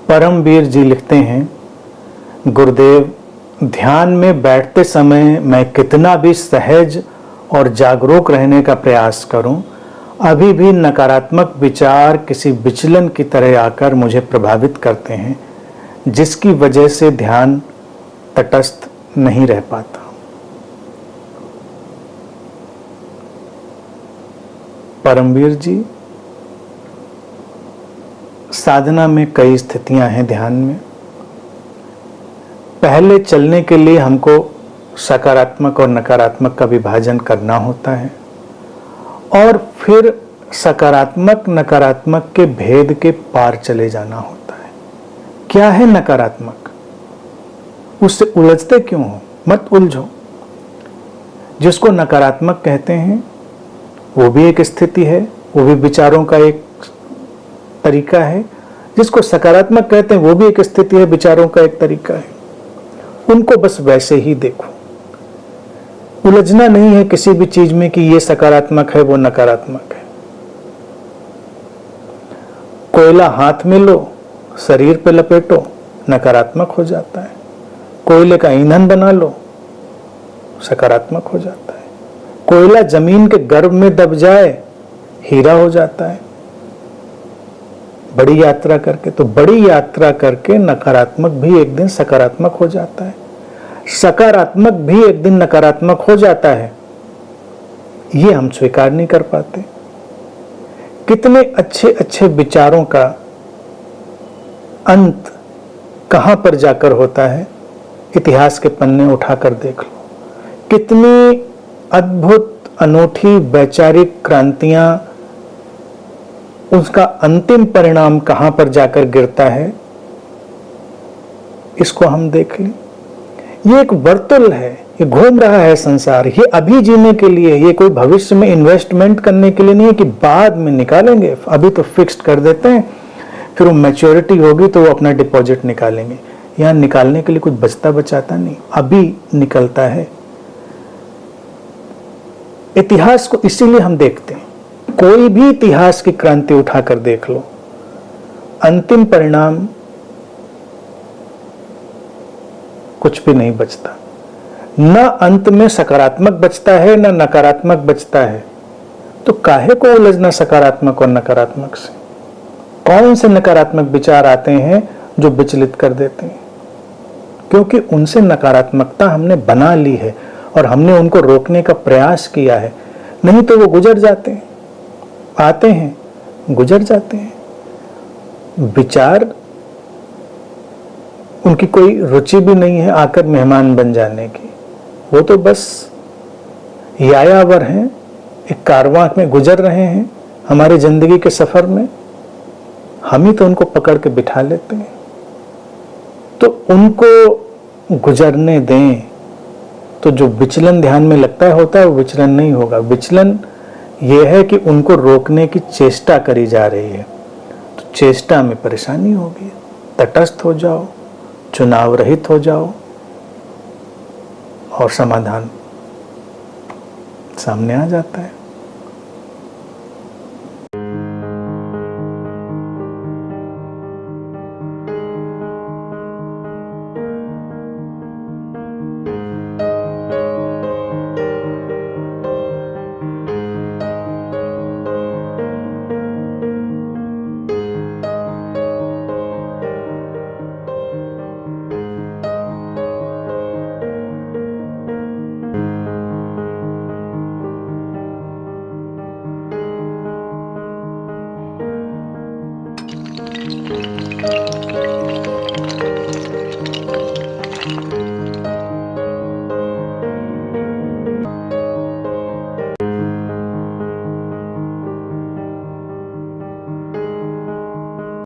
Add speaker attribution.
Speaker 1: परमवीर जी लिखते हैं, गुरुदेव, ध्यान में बैठते समय मैं कितना भी सहज और जागरूक रहने का प्रयास करूं, अभी भी नकारात्मक विचार किसी विचलन की तरह आकर मुझे प्रभावित करते हैं, जिसकी वजह से ध्यान तटस्थ नहीं रह पाता। परमवीर जी, साधना में कई स्थितियां हैं ध्यान में। पहले चलने के लिए हमको सकारात्मक और नकारात्मक का विभाजन करना होता है और फिर सकारात्मक नकारात्मक के भेद के पार चले जाना होता है। क्या है नकारात्मक? उससे उलझते क्यों हो? मत उलझो। जिसको नकारात्मक कहते हैं वो भी एक स्थिति है, वो भी विचारों का एक तरीका है। जिसको सकारात्मक कहते हैं वो भी एक स्थिति है, विचारों का एक तरीका है। उनको बस वैसे ही देखो। उलझना नहीं है किसी भी चीज में कि ये सकारात्मक है वो नकारात्मक है। कोयला हाथ में लो, शरीर पे लपेटो, नकारात्मक हो जाता है। कोयले का ईंधन बना लो, सकारात्मक हो जाता है। कोयला जमीन के गर्भ में दब जाए, हीरा हो जाता है। बड़ी यात्रा करके, तो बड़ी यात्रा करके नकारात्मक भी एक दिन सकारात्मक हो जाता है, सकारात्मक भी एक दिन नकारात्मक हो जाता है। ये हम स्वीकार नहीं कर पाते। कितने अच्छे अच्छे विचारों का अंत कहां पर जाकर होता है, इतिहास के पन्ने उठाकर देख लो। कितनी अद्भुत अनूठी वैचारिक क्रांतियां, उसका अंतिम परिणाम कहां पर जाकर गिरता है, इसको हम देख लें। ये एक वर्तुल है, ये घूम रहा है संसार। ये अभी जीने के लिए, ये कोई भविष्य में इन्वेस्टमेंट करने के लिए नहीं है कि बाद में निकालेंगे। अभी तो फिक्स्ड कर देते हैं, फिर वो मैच्योरिटी होगी तो वो अपना डिपॉजिट निकालेंगे। यहाँ निकालने के लिए कुछ बचता बचाता नहीं, अभी निकलता है। इतिहास को इसीलिए हम देखते हैं। कोई भी इतिहास की क्रांति उठाकर देख लो, अंतिम परिणाम कुछ भी नहीं बचता। न अंत में सकारात्मक बचता है न नकारात्मक बचता है। तो काहे को उलझना सकारात्मक और नकारात्मक से? कौन से नकारात्मक विचार आते हैं जो विचलित कर देते हैं? क्योंकि उनसे नकारात्मकता हमने बना ली है और हमने उनको रोकने का प्रयास किया है। नहीं तो वो गुजर जाते हैं, आते हैं, गुजर जाते हैं। विचार, उनकी कोई रुचि भी नहीं है आकर मेहमान बन जाने की। वो तो बस यायावर हैं, एक कारवां में गुजर रहे हैं हमारी जिंदगी के सफर में। हम ही तो उनको पकड़ के बिठा लेते हैं। तो उनको गुजरने दें। तो जो विचलन ध्यान में लगता है होता है, वो विचलन नहीं होगा। विचलन ये है कि उनको रोकने की चेष्टा करी जा रही है। तो चेष्टा में परेशानी होगी। तटस्थ हो जाओ, चुनाव रहित हो जाओ और समाधान सामने आ जाता है।